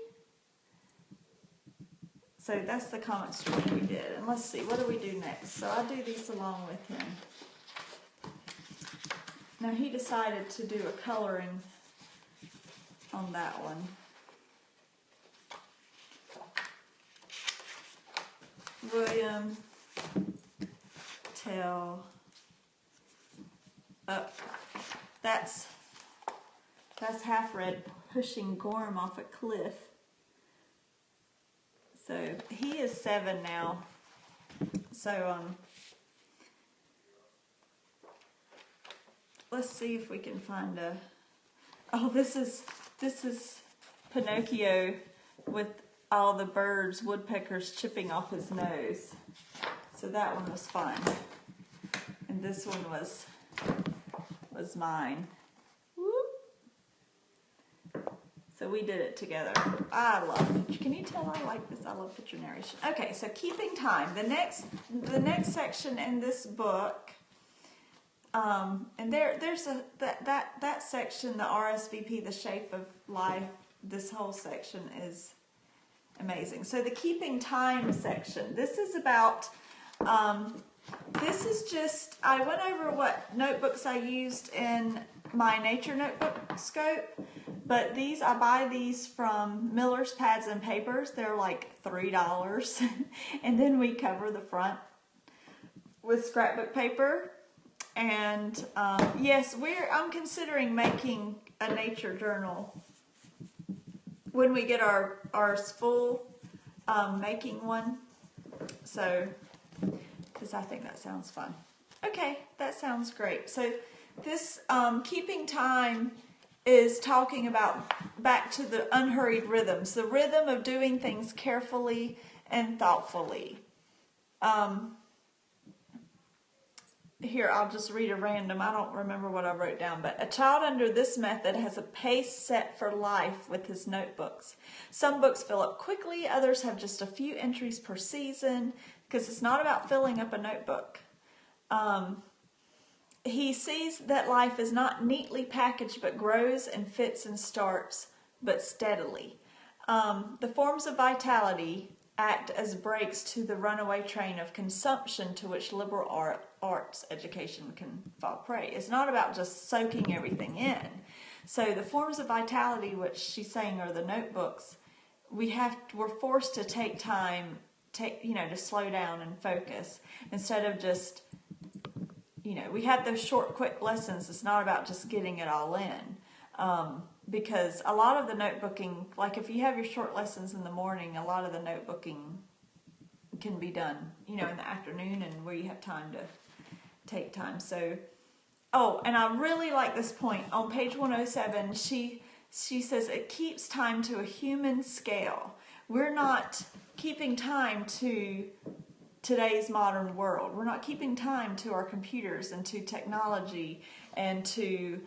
So that's the comic strip we did. And let's see, what do we do next? So I do these along with him. Now he decided to do a coloring on that one. William Tell up. That's Half Red pushing Gorm off a cliff. So he is 7 now. So let's see if we can find a. Oh, this is Pinocchio with all the birds, woodpeckers chipping off his nose. So that one was fun, and this one was mine. So we did it together. I love it. Can you tell I like this? I love picture narration. Okay, so keeping time. The next section in this book, and there's that section, the RSVP, the shape of life. This whole section is amazing. So the keeping time section. This is about. This is just. I went over what notebooks I used in my nature notebook scope. But these, I buy these from Miller's Pads and Papers. They're like $3. And then we cover the front with scrapbook paper. And yes, I'm considering making a nature journal when we get our full making one. So, because I think that sounds fun. Okay, that sounds great. So this keeping time is talking about back to the unhurried rhythms, the rhythm of doing things carefully and thoughtfully. Here, I'll just read a random. I don't remember what I wrote down, but a child under this method has a pace set for life with his notebooks. Some books fill up quickly, others have just a few entries per season, because it's not about filling up a notebook. He sees that life is not neatly packaged, but grows and fits and starts, but steadily. The forms of vitality act as brakes to the runaway train of consumption to which liberal arts education can fall prey. It's not about just soaking everything in. So the forms of vitality, which she's saying are the notebooks, we're forced to take time, to slow down and focus instead of just. We have those short, quick lessons. It's not about just getting it all in. Because a lot of the notebooking, like if you have your short lessons in the morning, a lot of the notebooking can be done, in the afternoon and where you have time to take time. So, and I really like this point. On page 107, she says it keeps time to a human scale. We're not keeping time to today's modern world. We're not keeping time to our computers and to technology and to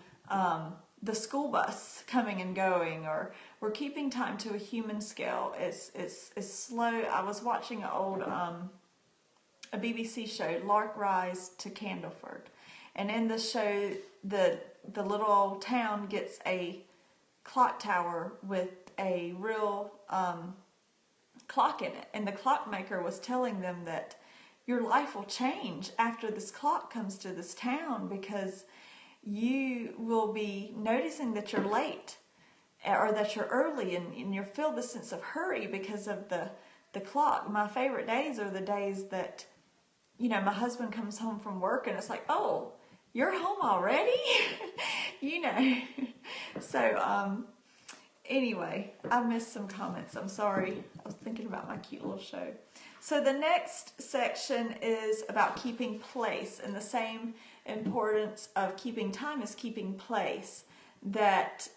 the school bus coming and going, or we're keeping time to a human scale. It's slow. I was watching an old a BBC show, Lark Rise to Candleford, and in the show the little old town gets a clock tower with a real clock in it, and the clockmaker was telling them that your life will change after this clock comes to this town, because you will be noticing that you're late or that you're early, and you'll feel the sense of hurry because of the clock. My favorite days are the days that, you know, my husband comes home from work and it's like, oh, you're home already? You know. So, anyway, I missed some comments. I'm sorry. I was thinking about my cute little show. So the next section is about keeping place, and the same importance of keeping time as keeping place. That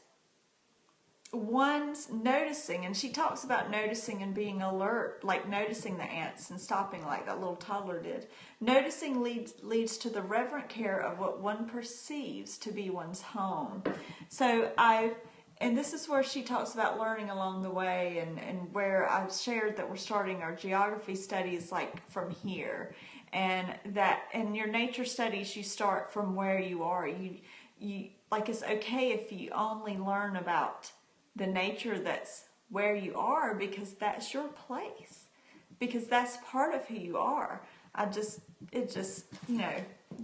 one's noticing, and she talks about noticing and being alert, like noticing the ants and stopping like that little toddler did. Noticing leads to the reverent care of what one perceives to be one's home. So and this is where she talks about learning along the way, and where I've shared that we're starting our geography studies like from here, and that in your nature studies you start from where you are. You like, it's okay if you only learn about the nature that's where you are, because that's your place, because that's part of who you are. It just, you know,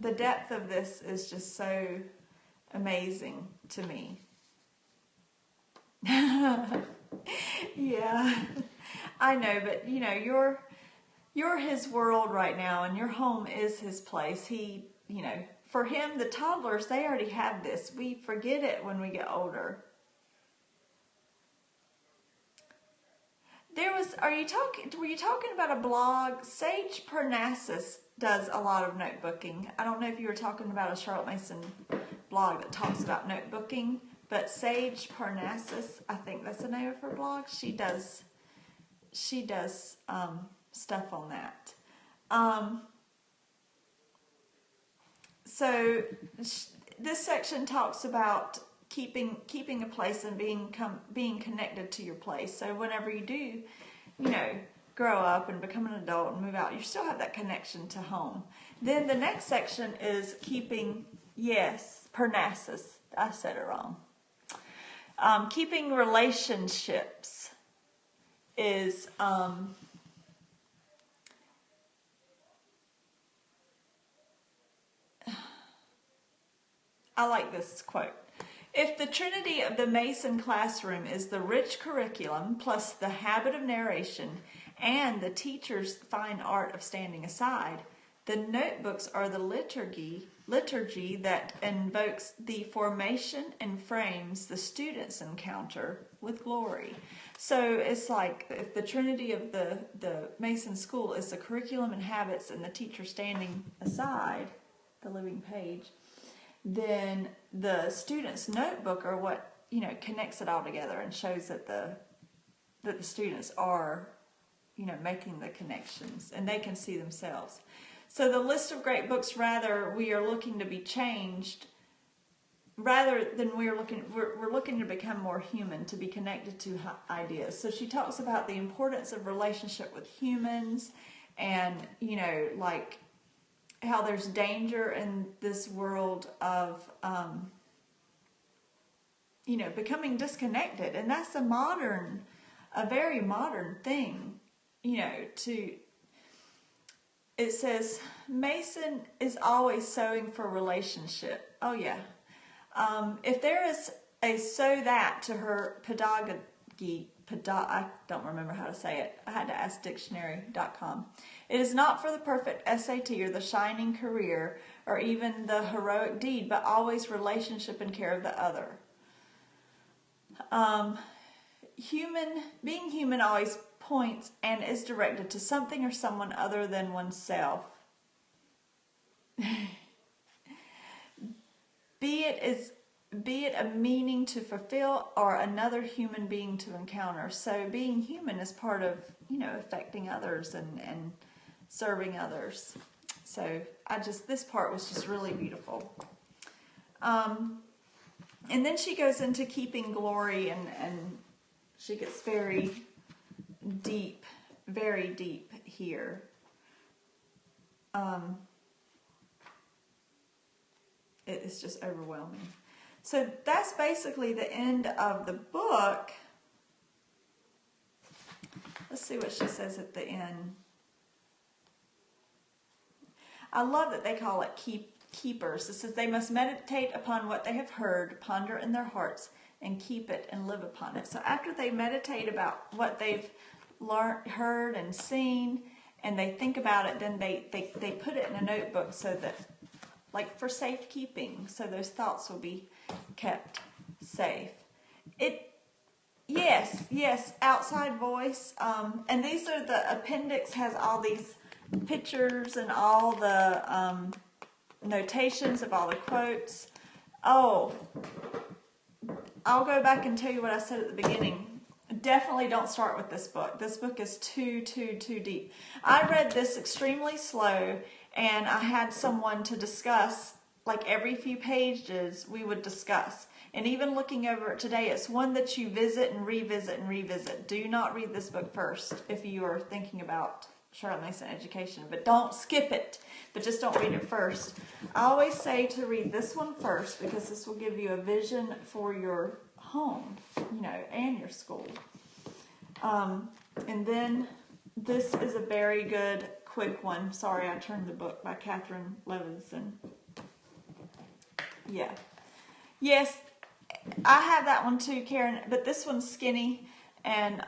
the depth of this is just so amazing to me. Yeah, I know, but you know, you're his world right now, and your home is his place. He, you know, for him, the toddlers, they already have this. We forget it when we get older. Were you talking about a blog? Sage Parnassus does a lot of notebooking. I don't know if you were talking about a Charlotte Mason blog that talks about notebooking, but Sage Parnassus, I think that's the name of her blog. She does stuff on that. So this section talks about keeping a place and being connected to your place. So whenever you do, you know, grow up and become an adult and move out, you still have that connection to home. Then the next section is Parnassus. I said it wrong. Keeping relationships is I like this quote. If the trinity of the Mason classroom is the rich curriculum plus the habit of narration and the teacher's fine art of standing aside, the notebooks are the liturgy that invokes the formation and frames the students encounter with glory. So it's like, if the trinity of the Mason school is the curriculum and habits and the teacher standing aside, the living page, then the student's notebook are what, you know, connects it all together and shows that the students are, you know, making the connections and they can see themselves. So the list of great books, rather, we are looking to be changed, rather than we're looking to become more human, to be connected to ideas. So she talks about the importance of relationship with humans, and, you know, like how there's danger in this world of, you know, becoming disconnected. And that's a very modern thing, you know, it says, Mason is always sowing for relationship. Oh yeah. If there is a so that to her pedagogy, I don't remember how to say it. I had to ask dictionary.com. It is not for the perfect SAT or the shining career or even the heroic deed, but always relationship and care of the other. Being human always points and is directed to something or someone other than oneself. Be it a meaning to fulfill or another human being to encounter. So being human is part of, you know, affecting others and serving others. So this part was just really beautiful. And then she goes into keeping glory, and she gets very deep here. It's just overwhelming. So that's basically the end of the book. Let's see what she says at the end. I love that they call it keepers. It says they must meditate upon what they have heard, ponder in their hearts, and keep it and live upon it. So after they meditate about what they've learned, heard, and seen, and they think about it, then they put it in a notebook so that, like for safekeeping, so those thoughts will be kept safe. Yes, outside voice. And these are the appendix, has all these pictures and all the notations of all the quotes. Oh, I'll go back and tell you what I said at the beginning. Definitely don't start with this book. This book is too deep. I read this extremely slow, and I had someone to discuss, like every few pages we would discuss. And even looking over it today, it's one that you visit and revisit and revisit. Do not read this book first if you are thinking about Charlotte Mason education, but don't skip it, but just don't read it first. I always say to read this one first because this will give you a vision for your home, and your school. And then this is a very good, quick one. Sorry, I turned the book by Catherine Levinson. Yeah. Yes, I have that one too, Karen, but this one's skinny, and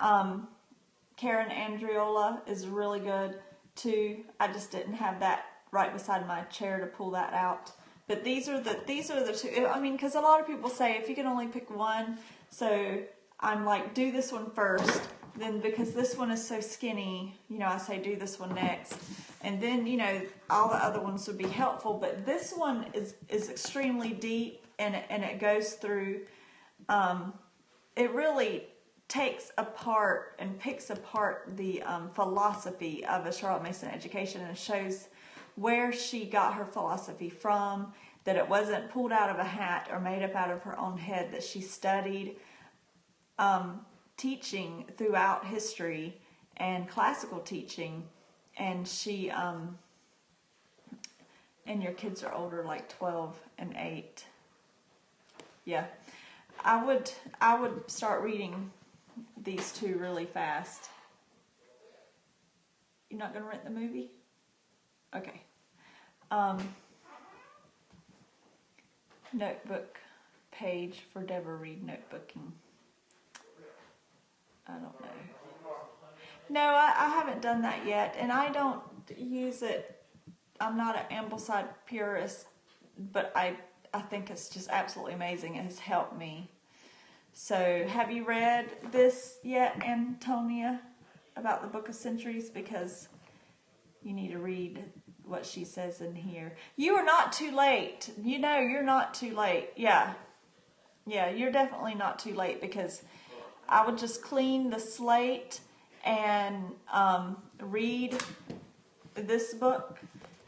Karen Andriola is really good too. I just didn't have that right beside my chair to pull that out. But these are the two. I mean, because a lot of people say if you can only pick one, so I'm like, do this one first. Then because this one is so skinny, I say do this one next. And then, all the other ones would be helpful. But this one is extremely deep, and it goes through, it really takes apart and picks apart the philosophy of a Charlotte Mason education, and shows where she got her philosophy from, that it wasn't pulled out of a hat or made up out of her own head, that she studied teaching throughout history and classical teaching, and she and your kids are older, like 12 and 8. Yeah, I would start reading these two really fast. You're not going to rent the movie? Okay. Notebook page for Deborah Reed notebooking. I don't know. No, I haven't done that yet, and I don't use it. I'm not an Ambleside purist, but I think it's just absolutely amazing. It has helped me. So, have you read this yet, Antonia, about the Book of Centuries? Because you need to read what she says in here. You are not too late. You're not too late. Yeah, you're definitely not too late, because I would just clean the slate and read this book,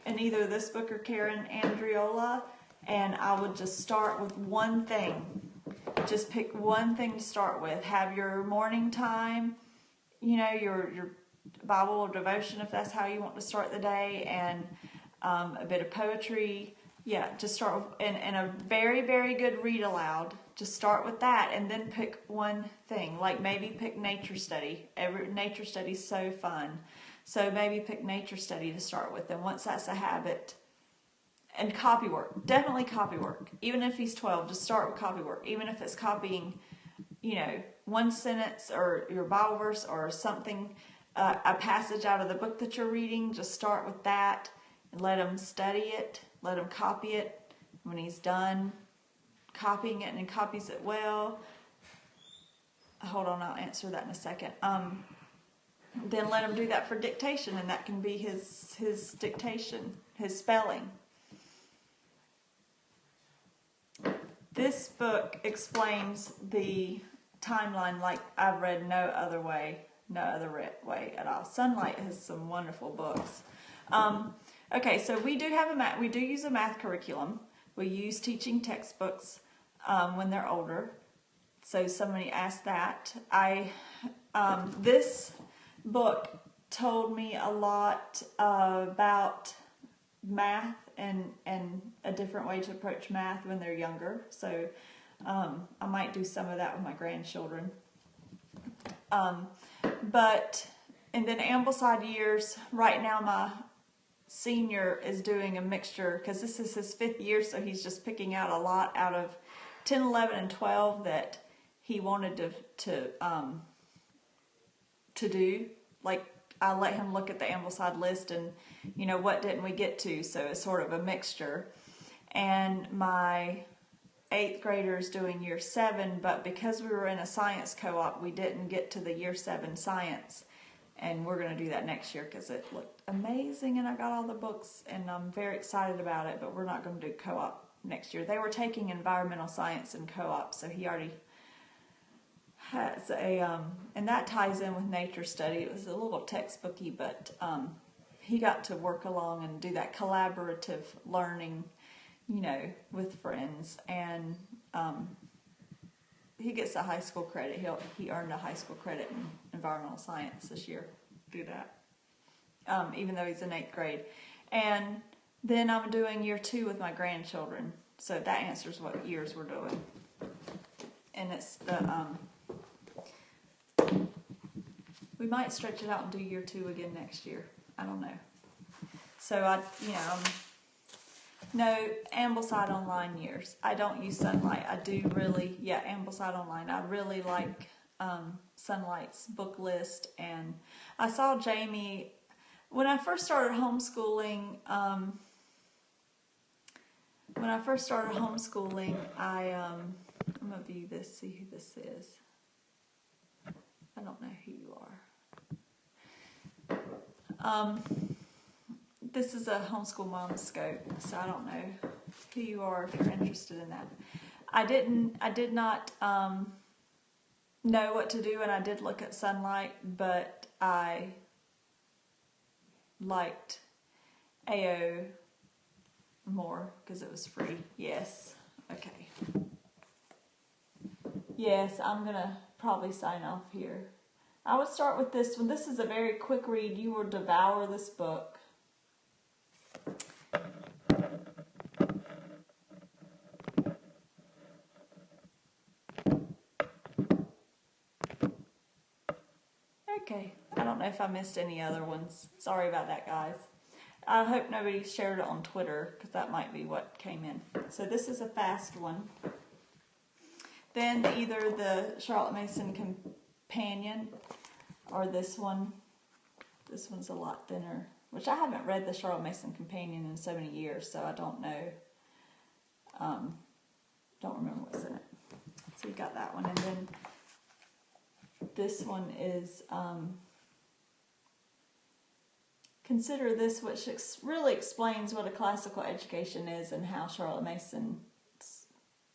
and either this book or Karen Andriola, and I would just start with one thing. Just pick one thing to start with. Have your morning time, your Bible or devotion, if that's how you want to start the day, and a bit of poetry. Yeah, just start with, and a very, very good read aloud. Just start with that, and then pick one thing. Like maybe pick nature study. Nature study is so fun. So maybe pick nature study to start with. And once that's a habit, and copy work. Definitely copy work. Even if he's 12, just start with copy work. Even if it's copying, one sentence or your Bible verse or something, a passage out of the book that you're reading, just start with that and let him study it. Let him copy it. When he's done copying it and copies it well, hold on, I'll answer that in a second. Then let him do that for dictation, and that can be his dictation, his spelling. This book explains the timeline like I've read no other way at all. Sunlight has some wonderful books. Okay, so we do use a math curriculum. We use teaching textbooks when they're older. So somebody asked that. This book told me a lot about math and a different way to approach math when they're younger. So I might do some of that with my grandchildren. But And then Ambleside years, right now my senior is doing a mixture, because this is his 5th year, so he's just picking out a lot out of 10, 11, and 12 that he wanted to do. Like, I let him look at the Ambleside list and, you know, what didn't we get to, so it's sort of a mixture. And my 8th grader is doing year 7, but because we were in a science co-op, we didn't get to the year 7 science. And we're going to do that next year because it looked amazing and I got all the books and I'm very excited about it, but we're not going to do co-op next year. They were taking environmental science in co-op, so he already has a, and that ties in with nature study. It was a little textbooky, but he got to work along and do that collaborative learning, you know, with friends. And he gets a high school credit. He earned a high school credit in environmental science this year. Do that, even though he's in 8th grade. And then I'm doing year 2 with my grandchildren. So that answers what years we're doing. And it's the we might stretch it out and do year 2 again next year. I don't know. So no, Ambleside Online years. I don't use Sunlight. I do really, Ambleside Online. I really like Sunlight's book list. And I saw Jamie, when I first started homeschooling, I'm going to view this, see who this is. I don't know who you are. This is a homeschool mom scope, so I don't know who you are if you're interested in that. I did not know what to do, and I did look at Sunlight, but I liked AO more because it was free. Yes. Okay. Yes, I'm gonna probably sign off here. I would start with this one. This is a very quick read. You will devour this book. Okay, I don't know if I missed any other ones. Sorry about that, guys. I hope nobody shared it on Twitter, because that might be what came in. So this is a fast one. Then either the Charlotte Mason Companion or this one. This one's a lot thinner, which I haven't read the Charlotte Mason Companion in so many years, so I don't know. Don't remember what's in it. So you got that one. And then this one is Consider This, which really explains what a classical education is and how Charlotte Mason's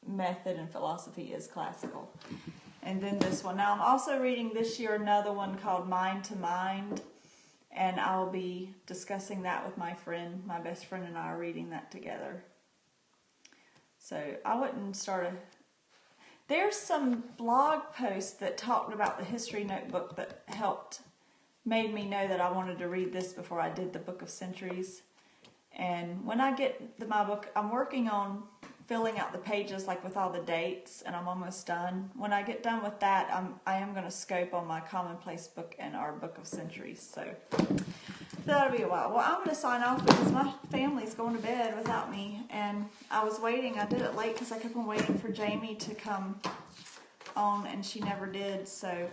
method and philosophy is classical. And then this one. Now I'm also reading this year another one called Mind to Mind, and I'll be discussing that with my friend. My best friend and I are reading that together. So I wouldn't start There's some blog posts that talked about the history notebook that made me know that I wanted to read this before I did the Book of Centuries. And when I get my book, I'm working on filling out the pages like with all the dates, and I'm almost done. When I get done with that, I am going to scope on my commonplace book and our Book of Centuries. So that'll be a while. Well, I'm going to sign off because my family's going to bed without me, and I was waiting. I did it late because I kept on waiting for Jamie to come on, and she never did. So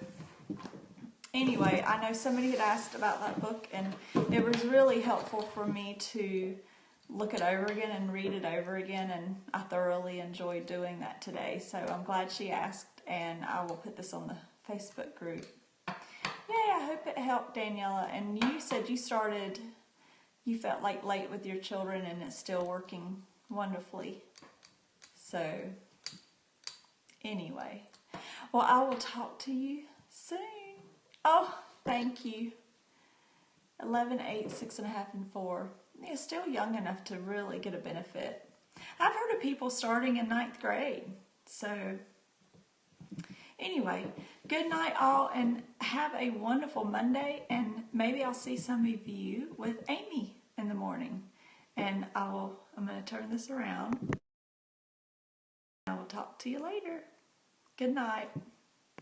anyway, I know somebody had asked about that book, and it was really helpful for me to look it over again and read it over again, and I thoroughly enjoyed doing that today. So I'm glad she asked, and I will put this on the Facebook group. Yay, I hope it helped, Daniela. And you said you felt like late with your children, and it's still working wonderfully. So anyway, well, I will talk to you soon. Oh, thank you. 11, 8, 6.5, and 4. They're still young enough to really get a benefit. I've heard of people starting in 9th grade. So anyway, good night all, and have a wonderful Monday, and maybe I'll see some of you with Amy in the morning. And I'm going to turn this around. I will talk to you later. Good night.